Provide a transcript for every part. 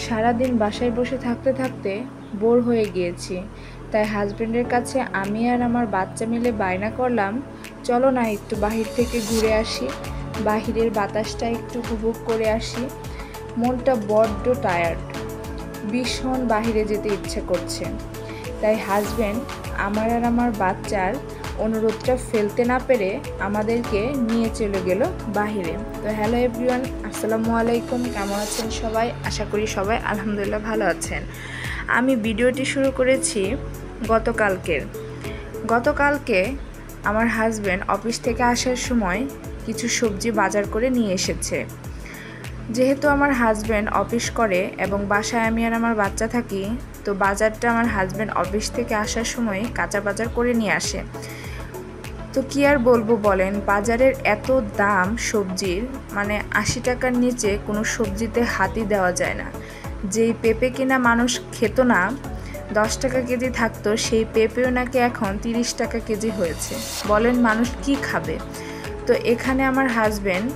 সারাদিন বাসায় বসে থাকতে থাকতে বোর হয়ে গিয়েছি। তাই হাজবেন্ডের কাছে আমি আর আমার বাচ্চা মিলে বায়না করলাম, চলো না একটু বাহির থেকে ঘুরে আসি, বাহিরের বাতাসটা একটু উপভোগ করে আসি। মনটা বড্ড টায়ার্ড, ভীষণ বাহিরে যেতে ইচ্ছে করছে। তাই হাজবেন্ড আমার আর আমার বাচ্চার অনুরোধটা ফেলতে না পেরে আমাদেরকে নিয়ে চলে গেল বাহিরে। তো হ্যালো এভরিওয়ান, আসসালামু আলাইকুম। কেমন আছেন সবাই? আশা করি সবাই আলহামদুলিল্লাহ ভালো আছেন। আমি ভিডিওটি শুরু করেছি গতকালকে আমার হাজবেন্ড অফিস থেকে আসার সময় কিছু সবজি বাজার করে নিয়ে এসেছে। যেহেতু আমার হাজবেন্ড অফিস করে এবং বাসায় আমি আর আমার বাচ্চা থাকি, তো বাজারটা আমার হাজবেন্ড অফিস থেকে আসার সময় কাঁচা বাজার করে নিয়ে আসে। তো কি আর বলবো বলেন, বাজারের এত দাম সবজির, মানে 80 টাকার নিচে কোনো সবজিতে হাতই দেওয়া যায় না। যেই পেঁপে কিনা মানুষ খেত না, 10 টাকা কেজি থাকতো, সেই পেঁপেও নাকি এখন 30 টাকা কেজি হয়েছে। বলেন মানুষ কি খাবে? তো এখানে আমার হাজবেন্ড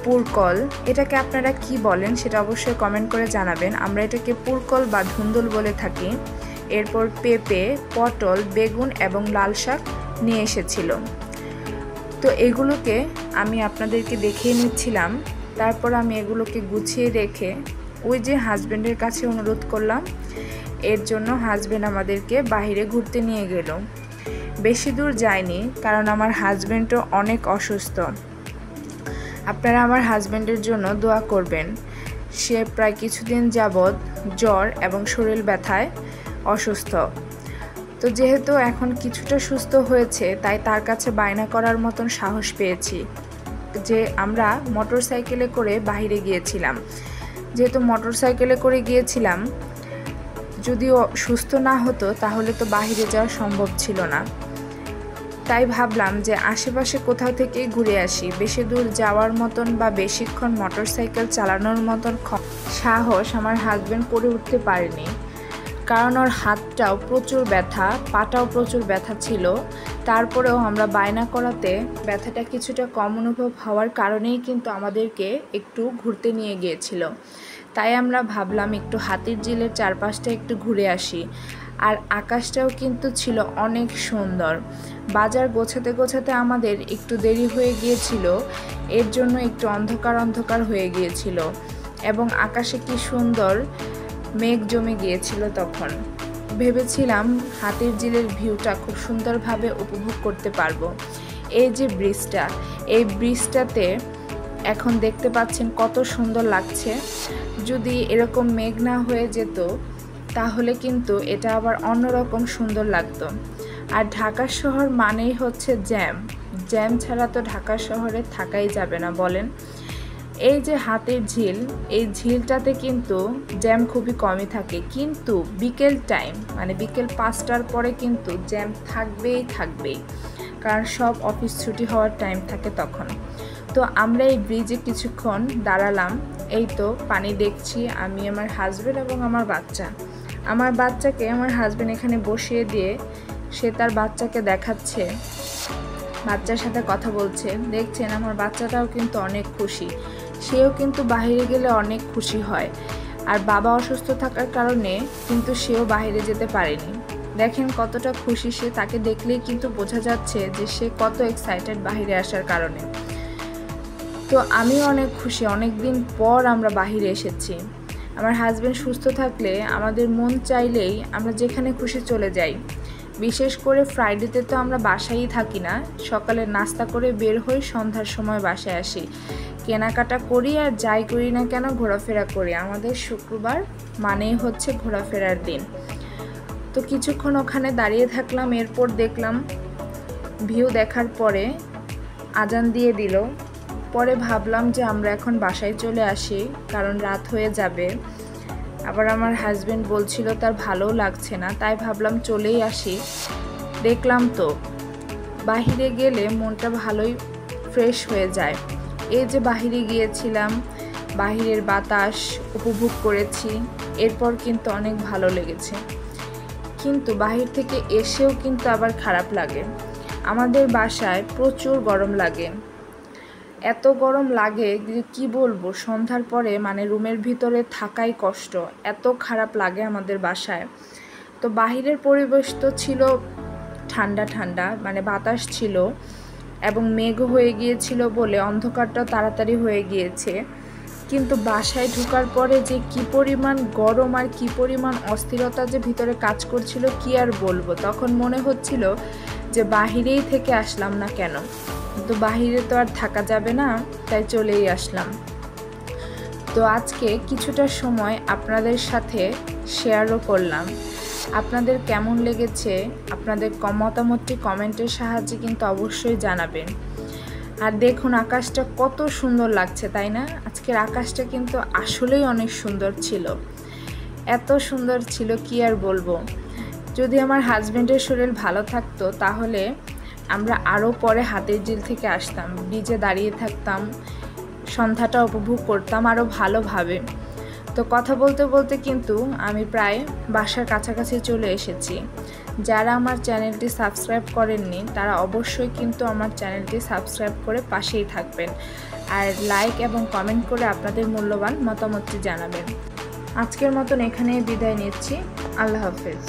পুরকল, এটাকে আপনারা কি বলেন সেটা অবশ্যই কমেন্ট করে জানাবেন। আমরা এটাকে পুরকল বা ধুন্দুল বলে থাকি। এরপর পেঁপে, পটল, বেগুন এবং লাল শাক নিয়ে এসেছিল। তো এগুলোকে আমি আপনাদেরকে দেখিয়ে নিচ্ছিলাম। তারপর আমি এগুলোকে গুছিয়ে রেখে ওই যে হাজবেন্ডের কাছে অনুরোধ করলাম, এর জন্য হাজবেন্ড আমাদেরকে বাইরে ঘুরতে নিয়ে গেল। বেশি দূর যায়নি, কারণ আমার হাজবেন্ডও অনেক অসুস্থ। আপনারা আমার হাজবেন্ডের জন্য দোয়া করবেন। সে প্রায় কিছুদিন যাবৎ জ্বর এবং শরীর ব্যথায় অসুস্থ। তো যেহেতু এখন কিছুটা সুস্থ হয়েছে, তাই তার কাছে বায়না করার মতন সাহস পেয়েছি যে আমরা মোটরসাইকেলে করে বাইরে গিয়েছিলাম। যেহেতু মোটরসাইকেলে করে গিয়েছিলাম, যদিও সুস্থ না হতো তাহলে তো বাইরে যাওয়া সম্ভব ছিল না। তাই ভাবলাম যে আশেপাশে কোথাও থেকে ঘুরে আসি। বেশি দূর যাওয়ার মতন বা বেশিক্ষণ মোটরসাইকেল চালানোর মতন সাহস আমার হাজবেন্ড করে উঠতে পারেনি, কারণ ওর হাতটাও প্রচুর ব্যথা, পাটাও প্রচুর ব্যথা ছিল। তারপরেও আমরা বায়না করাতে ব্যথাটা কিছুটা কম অনুভব হওয়ার কারণেই কিন্তু আমাদেরকে একটু ঘুরতে নিয়ে গিয়েছিল। তাই আমরা ভাবলাম একটু হাতিরঝিলের চারপাশটা একটু ঘুরে আসি। আর আকাশটাও কিন্তু ছিল অনেক সুন্দর। বাজার গোছাতে আমাদের একটু দেরি হয়ে গিয়েছিল, এর জন্য একটু অন্ধকার হয়ে গিয়েছিল এবং আকাশে কি সুন্দর মেঘ জমে গিয়েছিল। তখন ভেবেছিলাম হাতিরঝিলের ভিউটা খুব সুন্দরভাবে উপভোগ করতে পারবো। এই যে ব্রিজটা, এই ব্রিজটাতে এখন দেখতে পাচ্ছেন কত সুন্দর লাগছে। যদি এরকম মেঘ না হয়ে যেত তাহলে কিন্তু এটা আবার অন্যরকম সুন্দর লাগতো। আর ঢাকা শহর মানেই হচ্ছে জ্যাম ছাড়া তো ঢাকা শহরে থাকাই যাবে না বলেন। এই যে হাতির ঝিল, এই ঝিলটাতে কিন্তু জ্যাম খুবই কমই থাকে, কিন্তু বিকেল টাইম মানে বিকেল 5টার পরে কিন্তু জ্যাম থাকবেই, কারণ সব অফিস ছুটি হওয়ার টাইম থাকে তখন। তো আমরা এই ব্রিজে কিছুক্ষণ দাঁড়ালাম। এই তো পানি দেখছি আমি, আমার হাজবেন্ড এবং আমার বাচ্চাকে আমার হাজবেন্ড এখানে বসিয়ে দিয়ে সে তার বাচ্চাকে দেখাচ্ছে, বাচ্চার সাথে কথা বলছে। দেখছেন আমার বাচ্চাটাও কিন্তু অনেক খুশি, সেও কিন্তু বাইরে গেলে অনেক খুশি হয়। আর বাবা অসুস্থ থাকার কারণে কিন্তু সেও বাইরে যেতে পারেনি। দেখেন কতটা খুশি সে, তাকে দেখলেই কিন্তু বোঝা যাচ্ছে যে সে কত এক্সাইটেড বাইরে আসার কারণে। তো আমিও অনেক খুশি, অনেক দিন পর আমরা বাইরে এসেছি। আমার হাজবেন্ড সুস্থ থাকলে আমাদের মন চাইলেই আমরা যেখানে খুশি চলে যাই। বিশেষ করে ফ্রাইডেতে তো আমরা বাসায়ই থাকি না, সকালে নাস্তা করে বের হই, সন্ধ্যার সময় বাসায় আসি, কেনাকাটা করি আর যাই করি না কেন ঘোরাফেরা করি। আমাদের শুক্রবার মানেই হচ্ছে ঘোরাফেরার দিন। তো কিছুক্ষণ ওখানে দাঁড়িয়ে থাকলাম। এরপর দেখলাম ভিউ দেখার পরে আজান দিয়ে দিল। পরে ভাবলাম যে আমরা এখন বাসায় চলে আসি, কারণ রাত হয়ে যাবে। আবার আমার হাজবেন্ড বলছিল তার ভালোও লাগছে না, তাই ভাবলাম চলেই আসি। দেখলাম তো বাহিরে গেলে মনটা ভালোই ফ্রেশ হয়ে যায়। এই যে বাহিরে গিয়েছিলাম, বাহিরের বাতাস উপভোগ করেছি, এরপর কিন্তু অনেক ভালো লেগেছে। কিন্তু বাহির থেকে এসেও কিন্তু আবার খারাপ লাগে। আমাদের বাসায় প্রচুর গরম লাগে। এত গরম লাগে যে কি বলবো, সন্ধ্যার পরে মানে রুমের ভিতরে থাকাই কষ্ট, এত খারাপ লাগে আমাদের বাসায়। তো বাহিরের পরিবেশ তো ছিল ঠান্ডা ঠান্ডা, মানে বাতাস ছিল এবং মেঘ হয়ে গিয়েছিল বলে অন্ধকারটাও তাড়াতাড়ি হয়ে গিয়েছে। কিন্তু বাসায় ঢোকার পরে যে কি পরিমাণ গরম আর কি পরিমাণ অস্থিরতা যে ভিতরে কাজ করছিল কি আর বলবো। তখন মনে হচ্ছিল যে বাহিরেই থেকে আসলাম না কেন, কিন্তু বাহিরে তো আর থাকা যাবে না, তাই চলেই আসলাম। তো আজকে কিছুটা সময় আপনাদের সাথে শেয়ারও করলাম। আপনাদের কেমন লেগেছে আপনাদের মতামতটি কমেন্টের সাহায্যে কিন্তু অবশ্যই জানাবেন। আর দেখুন আকাশটা কত সুন্দর লাগছে, তাই না? আজকের আকাশটা কিন্তু আসলেই অনেক সুন্দর ছিল, এত সুন্দর ছিল কি আর বলবো। যদি আমার হাজব্যান্ডের শরীর ভালো থাকতো তাহলে আমরা আরও পরে হাতির ঝিল থেকে আসতাম, বিচে দাঁড়িয়ে থাকতাম, সন্ধ্যাটা উপভোগ করতাম আরও ভালোভাবে। তো কথা বলতে বলতে কিন্তু আমি প্রায় বাসার কাছাকাছি চলে এসেছি। যারা আমার চ্যানেলটি সাবস্ক্রাইব করেননি তারা অবশ্যই কিন্তু আমার চ্যানেলটি সাবস্ক্রাইব করে পাশেই থাকবেন, আর লাইক এবং কমেন্ট করে আপনাদের মূল্যবান মতামতটি জানাবেন। আজকের মতন এখানেই বিদায় নিচ্ছি। আল্লাহ হাফেজ।